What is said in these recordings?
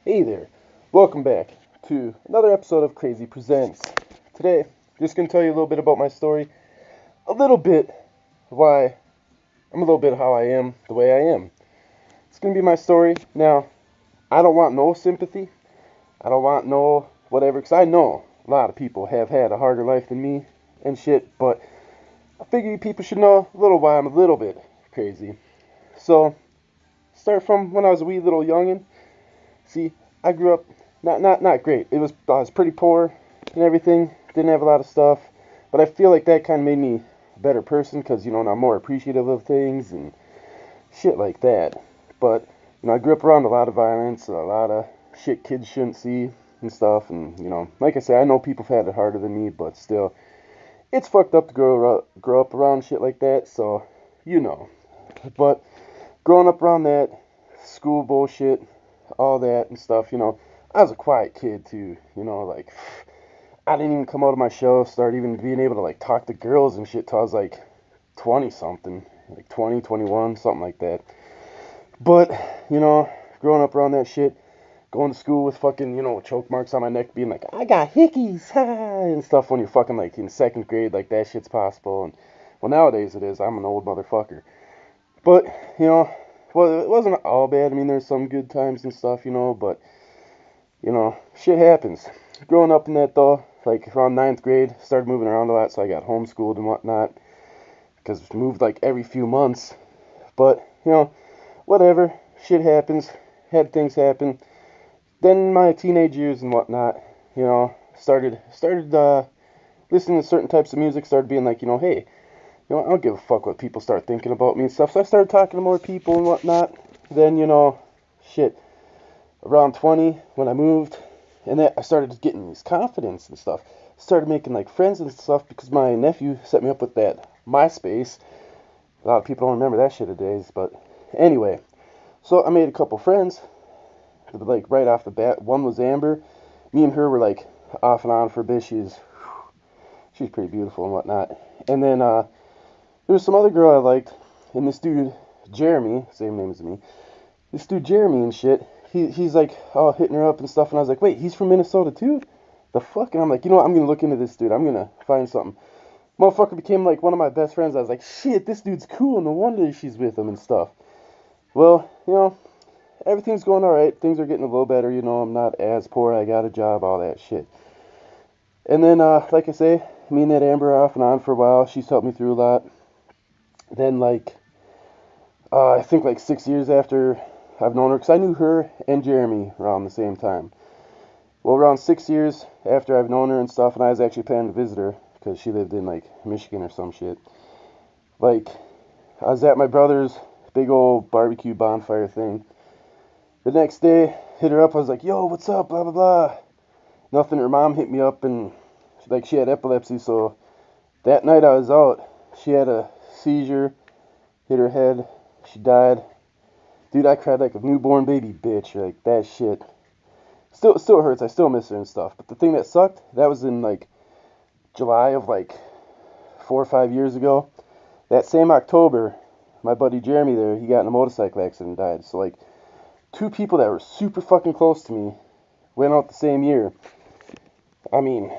Hey there, welcome back to another episode of Crazy Presents. Today, just going to tell you a little bit about my story, a little bit why I'm a little bit how I am the way I am. It's going to be my story. Now, I don't want no sympathy, I don't want no whatever, because I know a lot of people have had a harder life than me and shit, but I figure you people should know a little why I'm a little bit crazy. So, start from when I was a wee little youngin'. See, I grew up not great. I was pretty poor and everything. Didn't have a lot of stuff, but I feel like that kind of made me a better person because I'm more appreciative of things and shit like that. But I grew up around a lot of violence, a lot of shit kids shouldn't see and stuff. And like I say, I know people have had it harder than me, but still, it's fucked up to grow up around shit like that. So but growing up around that school bullshit, all that and stuff, I was a quiet kid too, like, I didn't even come out of my shell, start even being able to, like, talk to girls and shit till I was, like, 20 something, like 20, 21, something like that. But, growing up around that shit, going to school with fucking, choke marks on my neck, being like, I got hickeys, and stuff when you're fucking, like, in second grade, like, that shit's possible, and, well, nowadays it is, I'm an old motherfucker. But, well, it wasn't all bad. I mean, there's some good times and stuff, but, shit happens. Growing up in that, though, like, around ninth grade, started moving around a lot, so I got homeschooled and whatnot, because I moved, like, every few months. But, whatever, shit happens, had things happen. Then in my teenage years and whatnot, started listening to certain types of music, started being like, hey, I don't give a fuck what people start thinking about me and stuff. So I started talking to more people and whatnot. Then, shit, around 20, when I moved, and then I started getting this confidence and stuff. Started making, like, friends and stuff because my nephew set me up with that MySpace. A lot of people don't remember that shit nowadays, but anyway. So I made a couple friends, like, right off the bat. One was Amber. Me and her were, like, off and on for a bit. She's pretty beautiful and whatnot. And then, there was some other girl I liked, and this dude, Jeremy, same name as me, this dude Jeremy and shit, he's like, oh, hitting her up and stuff, and I was like, wait, he's from Minnesota too? The fuck? And I'm like, what, I'm gonna look into this dude, I'm gonna find something. Motherfucker became like one of my best friends. I was like, shit, this dude's cool, no wonder she's with him and stuff. Well, everything's going alright, things are getting a little better, I'm not as poor, I got a job, all that shit. And then, like I say, me and that Amber are off and on for a while, she's helped me through a lot. Then, like, I think like 6 years after I've known her, because I knew her and Jeremy around the same time. Well, around 6 years after I've known her and stuff, and I was actually planning to visit her because she lived in like Michigan or some shit. Like, I was at my brother's big old barbecue bonfire thing. The next day, hit her up. I was like, "Yo, what's up?" Blah blah blah. Nothing. Her mom hit me up, and like she had epilepsy, so that night I was out. She had a seizure, hit her head, she died. Dude, I cried like a newborn baby bitch. Like, that shit still hurts. I still miss her and stuff. But the thing that sucked, that was in like July of like 4 or 5 years ago. That same October, my buddy Jeremy there, he got in a motorcycle accident and died. So like, two people that were super fucking close to me went out the same year. I mean,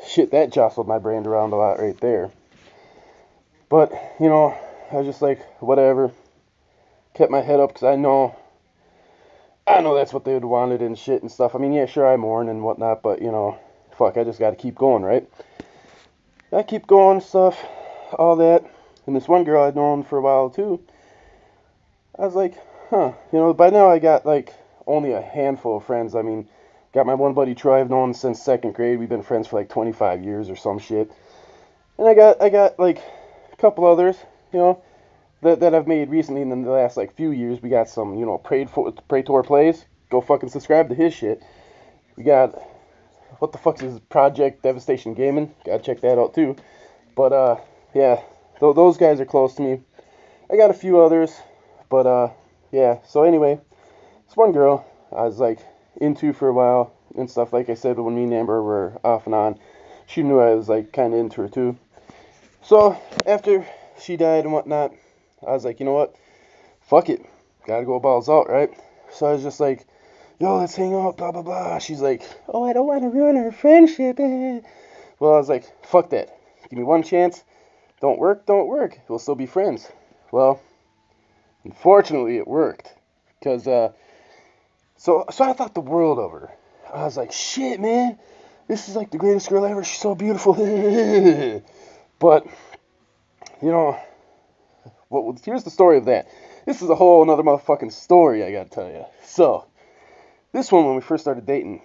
shit, that jostled my brain around a lot right there. But, I was just like, whatever. Kept my head up because I know that's what they would wanted and shit and stuff. I mean, yeah, sure, I mourn and whatnot, but, fuck, I just gotta keep going, right? I keep going, stuff, all that. And this one girl I'd known for a while, too. I was like, huh. By now I got, like, only a handful of friends. I mean, got my one buddy Troy I've known since second grade. We've been friends for, like, 25 years or some shit. And I got like, a couple others, that I've made recently in the last, like, few years. We got some, Praetor Plays. Go fucking subscribe to his shit. We got, what the fuck is Project Devastation Gaming? Gotta check that out, too. But, yeah, those guys are close to me. I got a few others, but, yeah. So anyway, this one girl I was, like, into for a while and stuff. Like I said, when me and Amber were off and on, she knew I was, like, kind of into her, too. So, after she died and whatnot, I was like, you know what? Fuck it. Gotta go balls out, right? So I was just like, yo, let's hang out, blah, blah, blah. She's like, oh, I don't want to ruin our friendship. Well, I was like, fuck that. Give me one chance. Don't work, don't work. We'll still be friends. Well, unfortunately, it worked. Because, so I thought the world of her. I was like, shit, man. This is like the greatest girl ever. She's so beautiful. But, you know, well, here's the story of that. This is a whole another motherfucking story, I gotta tell you. So, this one, when we first started dating,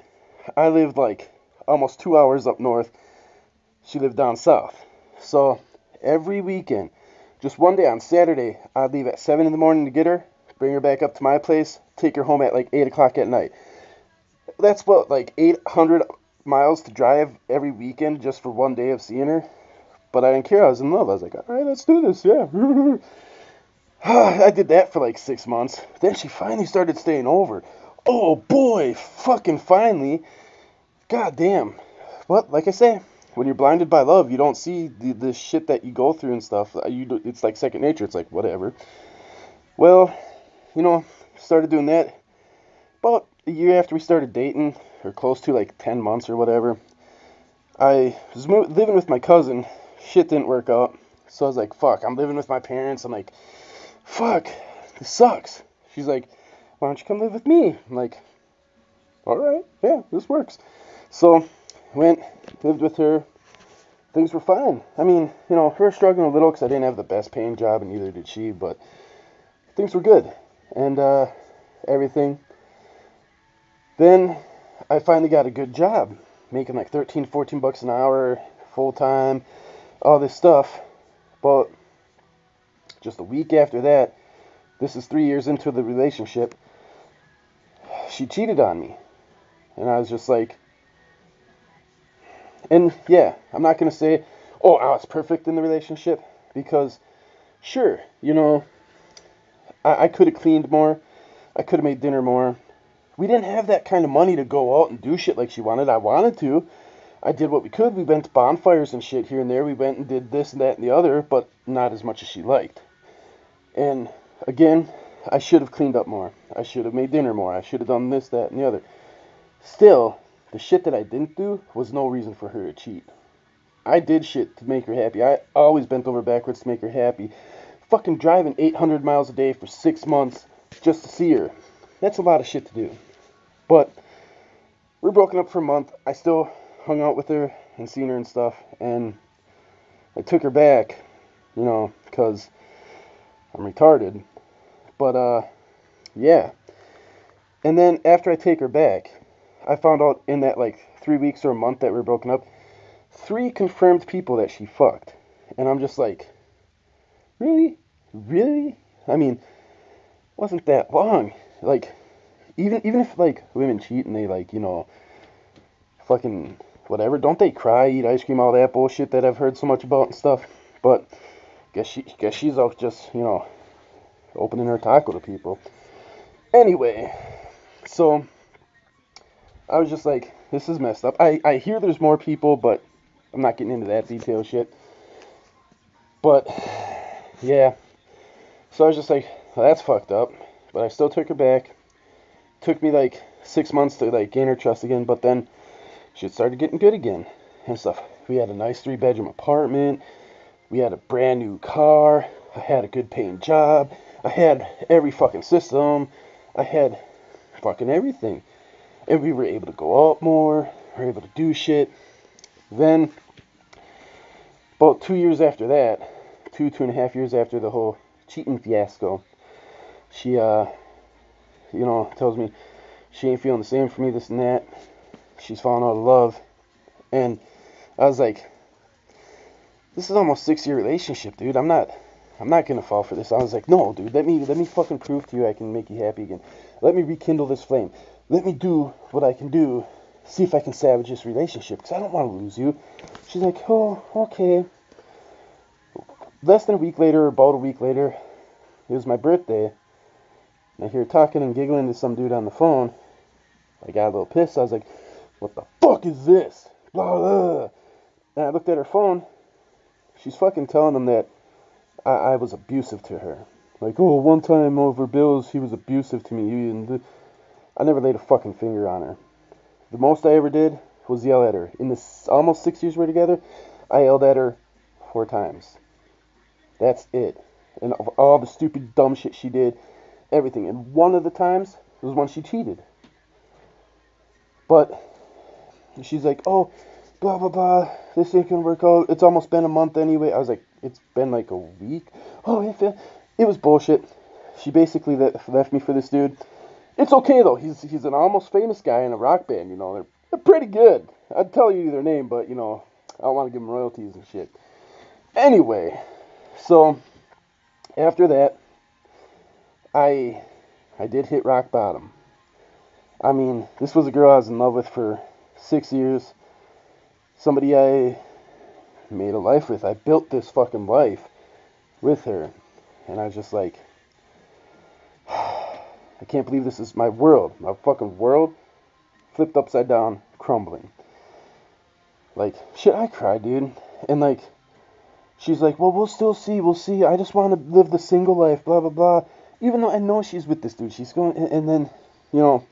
I lived like almost 2 hours up north. She lived down south. So, every weekend, just one day on Saturday, I'd leave at 7 in the morning to get her, bring her back up to my place, take her home at like 8 o'clock at night. That's what, like 800 miles to drive every weekend just for one day of seeing her. But I didn't care. I was in love. I was like, all right, let's do this. Yeah. I did that for like 6 months. Then she finally started staying over. Oh boy, fucking finally. God damn. But like I say, when you're blinded by love, you don't see the shit that you go through and stuff. It's like second nature. It's like whatever. Well, started doing that. About a year after we started dating, or close to like 10 months or whatever, I was living with my cousin. Shit didn't work out. So I was like, fuck, I'm living with my parents. I'm like, fuck, this sucks. She's like, why don't you come live with me? I'm like, all right, yeah, this works. So lived with her. Things were fine. I mean, her struggling a little because I didn't have the best paying job, and neither did she, but things were good. And everything. Then I finally got a good job, making like 13, 14 bucks an hour, full time, all this stuff. But just a week after that, this is 3 years into the relationship, she cheated on me. And I was just like, and yeah, I'm not going to say, oh, I was perfect in the relationship, because sure, I could have cleaned more, I could have made dinner more. We didn't have that kind of money to go out and do shit like she wanted. I wanted to. I did what we could. We went to bonfires and shit here and there. We went and did this and that and the other, but not as much as she liked. And again, I should have cleaned up more. I should have made dinner more. I should have done this, that, and the other. Still, the shit that I didn't do was no reason for her to cheat. I did shit to make her happy. I always bent over backwards to make her happy. Fucking driving 800 miles a day for 6 months just to see her. That's a lot of shit to do. But we're broken up for a month. I still hung out with her and seen her and stuff. And I took her back, because I'm retarded. But, yeah. And then after I take her back, I found out in that, like, 3 weeks or a month that we were broken up, 3 confirmed people that she fucked. And I'm just like, really? Really? I mean, wasn't that long. Like, even if, like, women cheat and they, like, fucking whatever, don't they cry, eat ice cream, all that bullshit that I've heard so much about and stuff? But guess she's off just, opening her taco to people. Anyway, so I was just like, this is messed up. I hear there's more people, but I'm not getting into that detail shit. But yeah, so I was just like, well, that's fucked up. But I still took her back. Took me like 6 months to like gain her trust again, but then shit started getting good again and stuff. We had a nice 3-bedroom apartment. We had a brand new car. I had a good paying job. I had every fucking system. I had fucking everything. And we were able to go out more. We were able to do shit. Then, about 2 years after that, 2.5 years after the whole cheating fiasco, she, tells me she ain't feeling the same for me, this and that. She's falling out of love. And I was like, this is almost 6-year relationship, dude. I'm not gonna fall for this. I was like, no, dude, let me fucking prove to you I can make you happy again. Let me rekindle this flame. Let me do what I can do. See if I can salvage this relationship, because I don't want to lose you. She's like, oh, okay. Less than a week later, about a week later, it was my birthday. And I hear her talking and giggling to some dude on the phone. I got a little pissed. I was like, what the fuck is this? Blah, blah. And I looked at her phone. She's fucking telling him that I was abusive to her. Like, oh, one time over bills, he was abusive to me. I never laid a fucking finger on her. The most I ever did was yell at her. In the almost 6 years we're together, I yelled at her 4 times. That's it. And of all the stupid, dumb shit she did, everything. And one of the times was when she cheated. But she's like, oh, blah, blah, blah, this ain't gonna work out. It's almost been a month anyway. I was like, it's been like a week? Oh, it was bullshit. She basically left me for this dude. It's okay, though. He's an almost famous guy in a rock band, you know. They're pretty good. I'd tell you their name, but, you know, I don't want to give them royalties and shit. Anyway, so after that, I did hit rock bottom. I mean, this was a girl I was in love with for 6 years. Somebody I made a life with. I built this fucking life with her. And I was just like, I can't believe this is my world. My fucking world flipped upside down, crumbling. Like, shit, I cried, dude. And like, she's like, well, we'll see. I just want to live the single life, blah, blah, blah. Even though I know she's with this dude. She's going, and then, you know,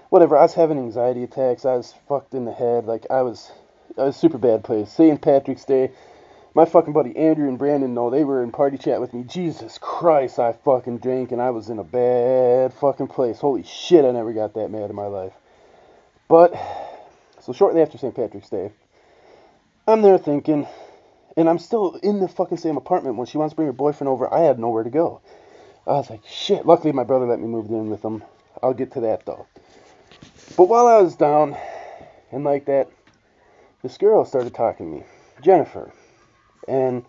whatever. I was having anxiety attacks. I was fucked in the head. Like, I was a super bad place. St. Patrick's Day. My fucking buddy Andrew and Brandon know, they were in party chat with me. Jesus Christ, I fucking drank and I was in a bad fucking place. Holy shit, I never got that mad in my life. But, so shortly after St. Patrick's Day, I'm there thinking, and I'm still in the fucking same apartment. When she wants to bring her boyfriend over, I had nowhere to go. I was like, shit. Luckily, my brother let me move in with him. I'll get to that, though. But while I was down and like that, this girl started talking to me, Jennifer. And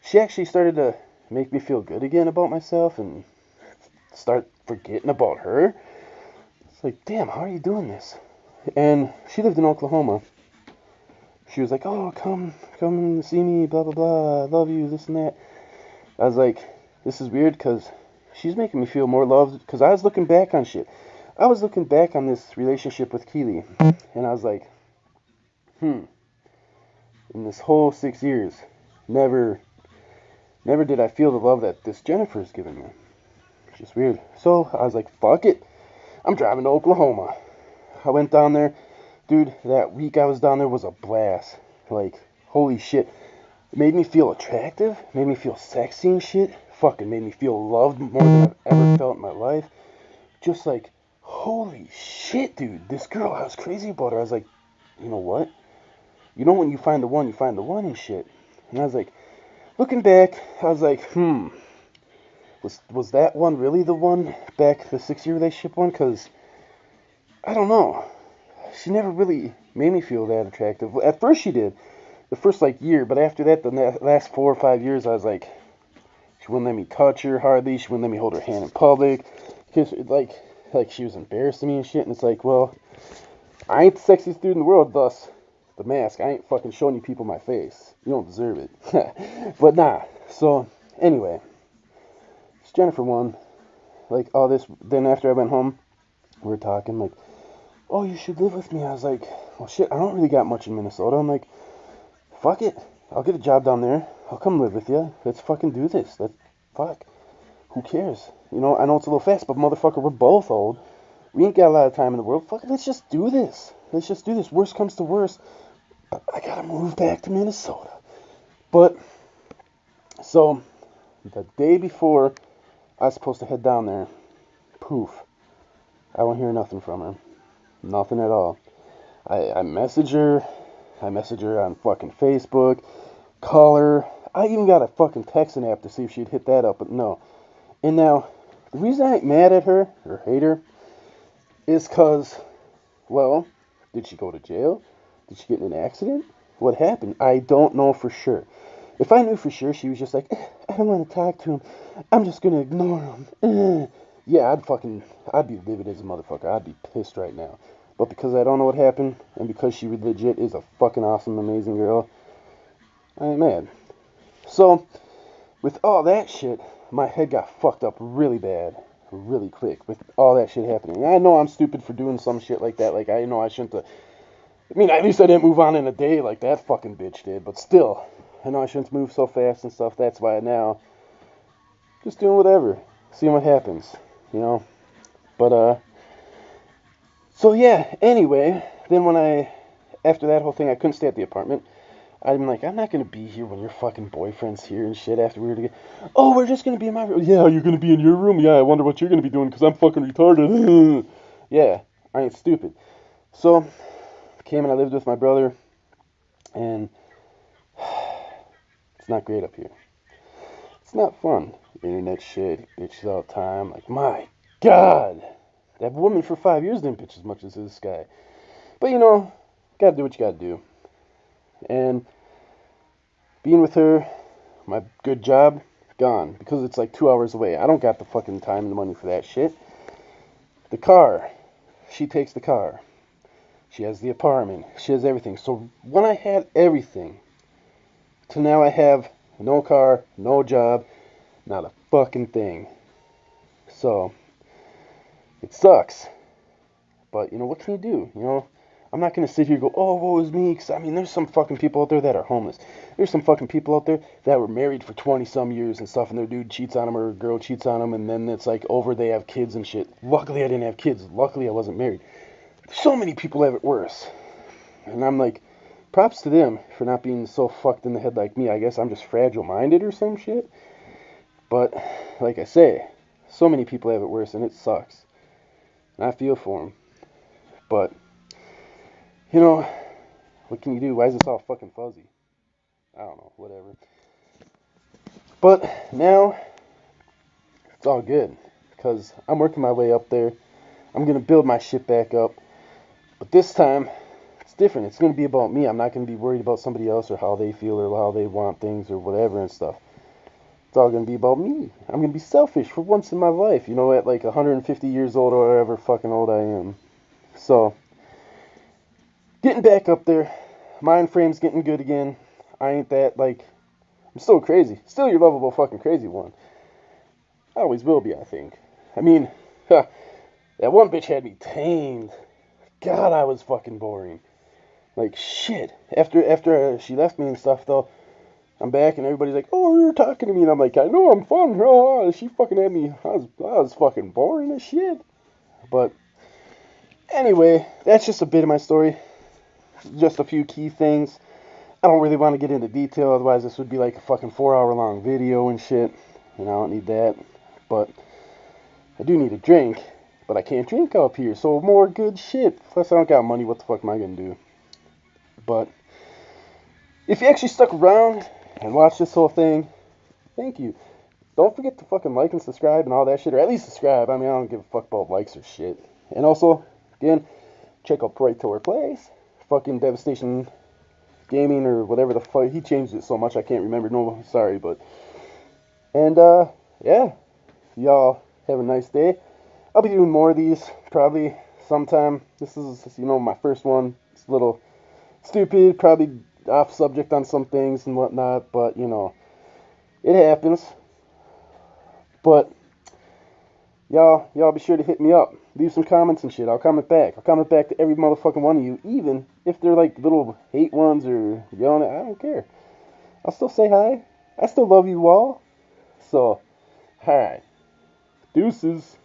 she actually started to make me feel good again about myself and start forgetting about her. It's like, damn, how are you doing this? And she lived in Oklahoma. She was like, oh, come and see me, blah, blah, blah, I love you, this and that. I was like, this is weird because she's making me feel more loved, because I was looking back on shit. I was looking back on this relationship with Keely, and I was like, in this whole 6 years, never did I feel the love that this Jennifer's given me. It's just weird. So I was like, fuck it. I'm driving to Oklahoma. I went down there. Dude, that week I was down there was a blast. Like, holy shit. It made me feel attractive. Made me feel sexy and shit. Fucking made me feel loved more than I've ever felt in my life. Just like, holy shit, dude. This girl, I was crazy about her. I was like, you know what? You know when you find the one and shit. And I was like, looking back, I was like, was that one really the one back, the 6-year relationship one? Because, I don't know. She never really made me feel that attractive. At first she did. The first, like, year. But after that, the last 4 or 5 years, I was like, she wouldn't let me touch her hardly. She wouldn't let me hold her hand in public. Because, like she was embarrassing me and shit. And it's like, well, I ain't the sexiest dude in the world, thus the mask. I ain't fucking showing you people my face. You don't deserve it. But nah. So, anyway. It's Jennifer one. Like, all this. Then after I went home, we were talking, like, oh, you should live with me. I was like, well, shit, I don't really got much in Minnesota. I'm like, fuck it. I'll get a job down there. I'll come live with you. Let's fucking do this. Fuck. Who cares? You know, I know it's a little fast, but motherfucker, we're both old. We ain't got a lot of time in the world. Fuck it, let's just do this. Let's just do this. Worst comes to worst, I gotta move back to Minnesota. But, so, the day before I was supposed to head down there, poof, I won't hear nothing from her. Nothing at all. I message her. I message her on fucking Facebook. Call her. I even got a fucking texting app to see if she'd hit that up, but no. And now, the reason I ain't mad at her, or hate her, is because, well, did she go to jail? Did she get in an accident? What happened? I don't know for sure. If I knew for sure, she was just like, I don't want to talk to him. I'm just going to ignore him. Yeah, I'd be livid as a motherfucker. I'd be pissed right now. But because I don't know what happened, and because she legit is a fucking awesome, amazing girl, I ain't mad. So, with all that shit, my head got fucked up really bad, really quick, with all that shit happening. And I know I'm stupid for doing some shit like that. Like, I know I shouldn't have... I mean, at least I didn't move on in a day like that fucking bitch did. But still, I know I shouldn't move so fast and stuff. That's why now, just doing whatever. Seeing what happens, you know? But, So yeah, anyway, then after that whole thing, I couldn't stay at the apartment. I'm like, I'm not gonna be here when your fucking boyfriend's here and shit after we were together. Oh, we're just gonna be in my room. Yeah, you're gonna be in your room? Yeah, I wonder what you're gonna be doing because I'm fucking retarded. Yeah, I ain't stupid. So, came and I lived with my brother, and it's not great up here. It's not fun. Internet shit, bitches all the time. Like, my God! That woman for 5 years didn't bitch as much as this guy. But you know, gotta do what you gotta do. And being with her, my good job, gone. Because it's like 2 hours away. I don't got the fucking time and the money for that shit. The car, she takes the car. She has the apartment. She has everything. So when I had everything, to now I have no car, no job, not a fucking thing. So, it sucks. But, you know, what can you do? You know, I'm not going to sit here and go, oh, woe is me. Because, I mean, there's some fucking people out there that are homeless. There's some fucking people out there that were married for 20-some years and stuff, and their dude cheats on them or a girl cheats on them, and then it's like over, they have kids and shit. Luckily, I didn't have kids. Luckily, I wasn't married. So many people have it worse. And I'm like, props to them for not being so fucked in the head like me. I guess I'm just fragile-minded or some shit. But, like I say, so many people have it worse, and it sucks. And I feel for them. But, you know, what can you do? Why is this all fucking fuzzy? I don't know, whatever. But now, it's all good. Because I'm working my way up there. I'm going to build my shit back up. But this time, it's different. It's going to be about me. I'm not going to be worried about somebody else or how they feel or how they want things or whatever and stuff. It's all going to be about me. I'm going to be selfish for once in my life. You know, at like 150 years old or whatever fucking old I am. So, getting back up there. Mind frame's getting good again. I ain't that, like, I'm still crazy. Still your lovable fucking crazy one. I always will be, I think. I mean, that one bitch had me tamed. God, I was fucking boring. Like, shit. After she left me and stuff, though, I'm back and everybody's like, oh, you're talking to me. And I'm like, I know, I'm fun. Oh, she fucking had me. I was fucking boring as shit. But, anyway, that's just a bit of my story. Just a few key things. I don't really want to get into detail, otherwise this would be like a fucking 4 hour long video and shit. And I don't need that. But I do need a drink. But I can't drink up here, so more good shit. Plus I don't got money, what the fuck am I gonna do? But if you actually stuck around and watched this whole thing, thank you. Don't forget to fucking like and subscribe and all that shit, or at least subscribe. I mean, I don't give a fuck about likes or shit. And also, again, check out Pro Tour Plays. Fucking Devastation Gaming or whatever the fuck. He changed it so much I can't remember. No, sorry, but. And, yeah. Y'all have a nice day. I'll be doing more of these probably sometime. This is, you know, my first one. It's a little stupid, probably off subject on some things and whatnot, but, you know, it happens. But, y'all be sure to hit me up. Leave some comments and shit. I'll comment back. I'll comment back to every motherfucking one of you, even if they're like little hate ones or yelling at. I don't care. I'll still say hi. I still love you all. So, alright. Deuces.